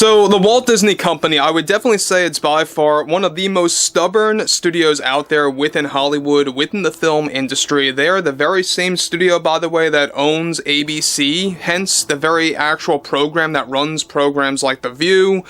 So, the Walt Disney Company, I would definitely say it's by far one of the most stubborn studios out there within Hollywood, within the film industry. They are the very same studio, by the way, that owns ABC, hence the very actual program that runs programs like The View,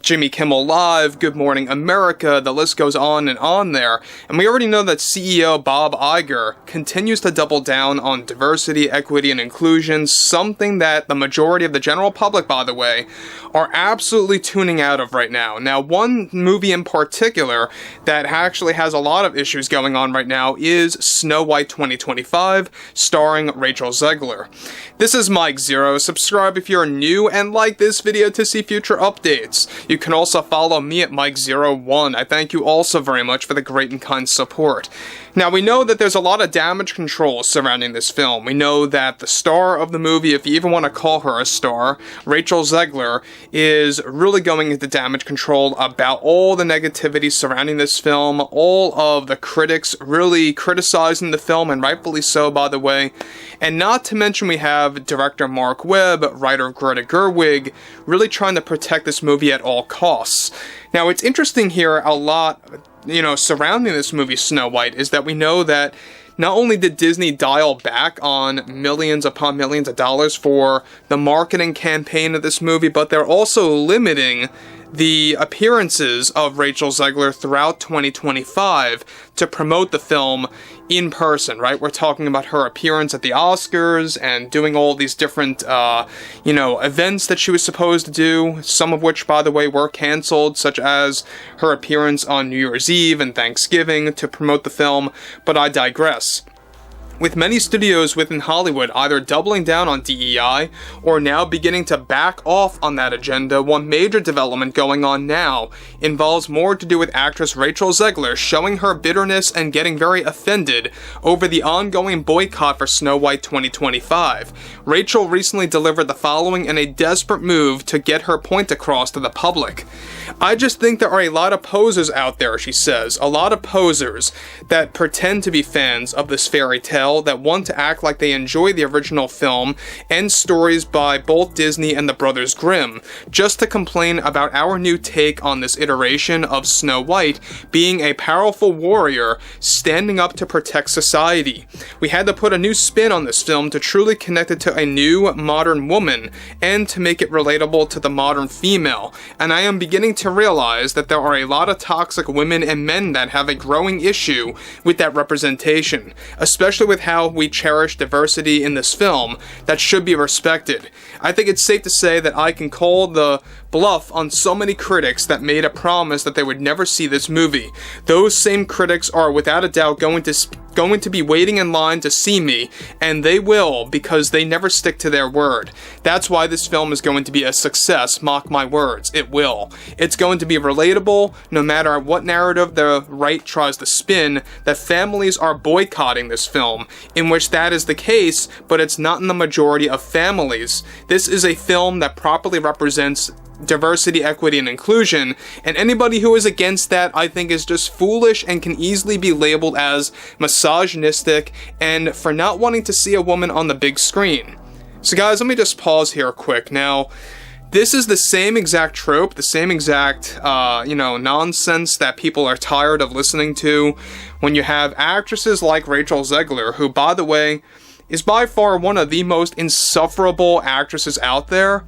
Jimmy Kimmel Live, Good Morning America, the list goes on and on there. And we already know that CEO Bob Iger continues to double down on diversity, equity, and inclusion, something that the majority of the general public, by the way, are absolutely tuning out of right now. Now, one movie in particular that actually has a lot of issues going on right now is Snow White 2025, starring Rachel Zegler. This is Mike Zero. Subscribe if you're new and like this video to see future updates. You can also follow me at Mike01. I thank you also very much for the great and kind support. Now, we know that there's a lot of damage control surrounding this film. We know that the star of the movie, if you even want to call her a star, Rachel Zegler, is really going into damage control about all the negativity surrounding this film, all of the critics really criticizing the film, and rightfully so, by the way. And not to mention we have director Mark Webb, writer Greta Gerwig, really trying to protect this movie at all costs. Now, it's interesting here a lot, surrounding this movie Snow White, is that we know that not only did Disney dial back on millions upon millions of dollars for the marketing campaign of this movie, but they're also limiting the appearances of Rachel Zegler throughout 2025 to promote the film in person, right? We're talking about her appearance at the Oscars and doing all these different, events that she was supposed to do, some of which, by the way, were canceled, such as her appearance on New Year's Eve and Thanksgiving to promote the film, but I digress. With many studios within Hollywood either doubling down on DEI or now beginning to back off on that agenda, one major development going on now involves more to do with actress Rachel Zegler showing her bitterness and getting very offended over the ongoing boycott for Snow White 2025. Rachel recently delivered the following in a desperate move to get her point across to the public. "I just think there are a lot of posers out there," she says, "a lot of posers that pretend to be fans of this fairy tale, that want to act like they enjoy the original film and stories by both Disney and the Brothers Grimm, just to complain about our new take on this iteration of Snow White being a powerful warrior standing up to protect society. We had to put a new spin on this film to truly connect it to a new, modern woman and to make it relatable to the modern female, and I am beginning to realize that there are a lot of toxic women and men that have a growing issue with that representation, especially with how we cherish diversity in this film that should be respected. I think it's safe to say that I can call the bluff on so many critics that made a promise that they would never see this movie. Those same critics are without a doubt going to be waiting in line to see me, and they will, because they never stick to their word. That's why this film is going to be a success, mark my words, it will. It's going to be relatable, no matter what narrative the right tries to spin, that families are boycotting this film, in which that is the case, but it's not in the majority of families. This is a film that properly represents diversity, equity, and inclusion, and anybody who is against that, I think, is just foolish and can easily be labeled as misogynistic and for not wanting to see a woman on the big screen. So guys, let me just pause here quick. Now, this is the same exact trope, the same exact, nonsense that people are tired of listening to when you have actresses like Rachel Zegler, who, by the way, is by far one of the most insufferable actresses out there,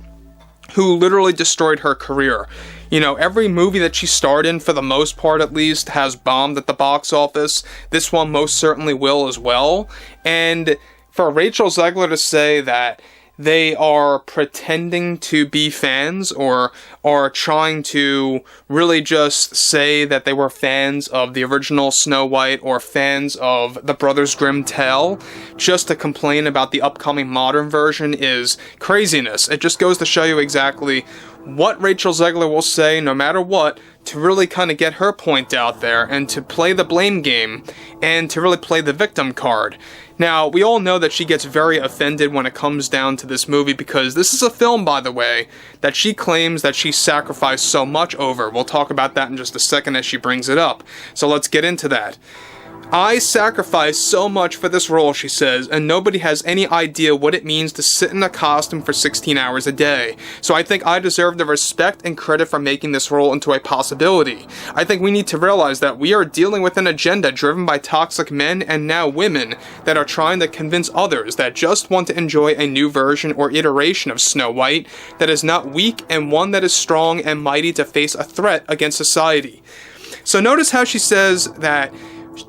who literally destroyed her career. Every movie that she starred in, for the most part at least, has bombed at the box office. This one most certainly will as well. And for Rachel Zegler to say that they are pretending to be fans or are trying to really just say that they were fans of the original Snow White or fans of the Brothers Grimm tale just to complain about the upcoming modern version is craziness. It just goes to show you exactly what Rachel Zegler will say no matter what to really kind of get her point out there and to play the blame game and to really play the victim card. Now, we all know that she gets very offended when it comes down to this movie because this is a film, by the way, that she claims that she sacrificed so much over. We'll talk about that in just a second as she brings it up. So let's get into that. "I sacrificed so much for this role," she says, "and nobody has any idea what it means to sit in a costume for 16 hours a day. So I think I deserve the respect and credit for making this role into a possibility. I think we need to realize that we are dealing with an agenda driven by toxic men and now women that are trying to convince others that just want to enjoy a new version or iteration of Snow White that is not weak and one that is strong and mighty to face a threat against society." So notice how she says that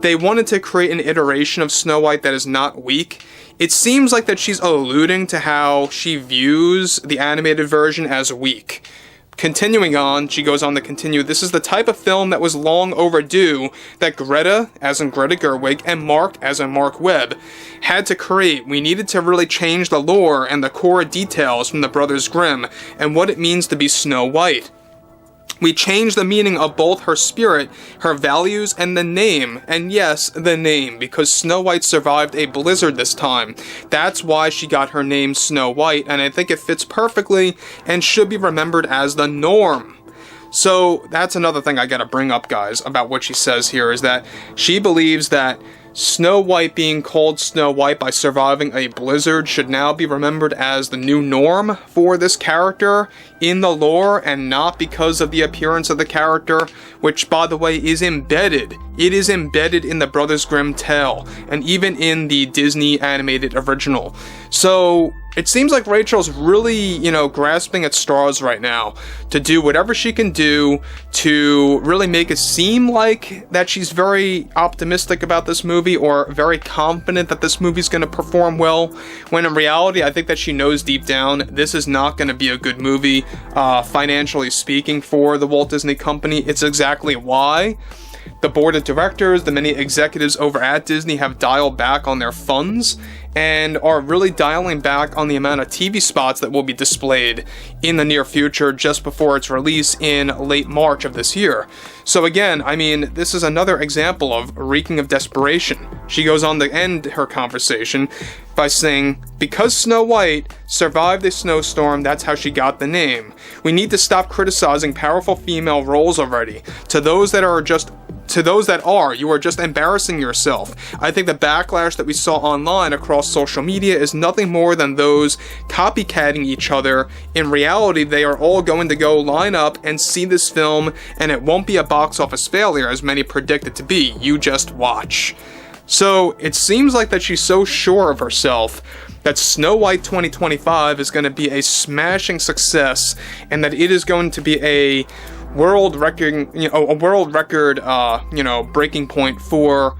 they wanted to create an iteration of Snow White that is not weak. It seems like that she's alluding to how she views the animated version as weak. Continuing on, she goes on to continue, "This is the type of film that was long overdue that Greta, as in Greta Gerwig, and Mark, as in Mark Webb, had to create. We needed to really change the lore and the core details from the Brothers Grimm and what it means to be Snow White. We changed the meaning of both her spirit, her values, and the name. And yes, the name, because Snow White survived a blizzard this time. That's why she got her name Snow White, and I think it fits perfectly and should be remembered as the norm." So that's another thing I gotta bring up, guys, about what she says here, is that she believes that Snow White being called Snow White by surviving a blizzard should now be remembered as the new norm for this character in the lore, and not because of the appearance of the character, which, by the way, is embedded. It is embedded in the Brothers Grimm tale, and even in the Disney animated original. So it seems like Rachel's really, grasping at straws right now to do whatever she can do to really make it seem like that she's very optimistic about this movie, or very confident that this movie's going to perform well, when in reality, I think that she knows deep down this is not going to be a good movie, financially speaking, for the Walt Disney Company. It's exactly why the board of directors, the many executives over at Disney, have dialed back on their funds and are really dialing back on the amount of TV spots that will be displayed in the near future, just before its release in late March of this year. So again, I mean, this is another example of reeking of desperation. She goes on to end her conversation by saying, "Because Snow White survived a snowstorm, that's how she got the name. We need to stop criticizing powerful female roles already. To those that are, you are just embarrassing yourself. I think the backlash that we saw online across social media is nothing more than those copycatting each other. In reality, they are all going to go line up and see this film, and it won't be a box office failure as many predict it to be. You just watch." So it seems like that she's so sure of herself that Snow White 2025 is going to be a smashing success, and that it is going to be a world record, breaking point for,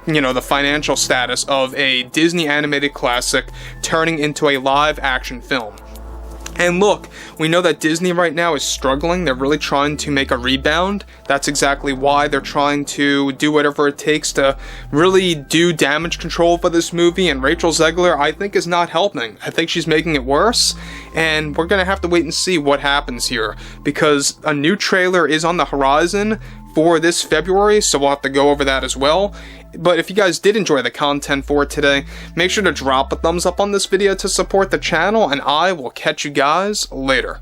the financial status of a Disney animated classic turning into a live action film. And look, we know that Disney right now is struggling. They're really trying to make a rebound. That's exactly why they're trying to do whatever it takes to really do damage control for this movie. And Rachel Zegler, I think, is not helping. I think she's making it worse. And we're going to have to wait and see what happens here, because a new trailer is on the horizon for this February, so we'll have to go over that as well. But if you guys did enjoy the content for today, make sure to drop a thumbs up on this video to support the channel, and I will catch you guys later.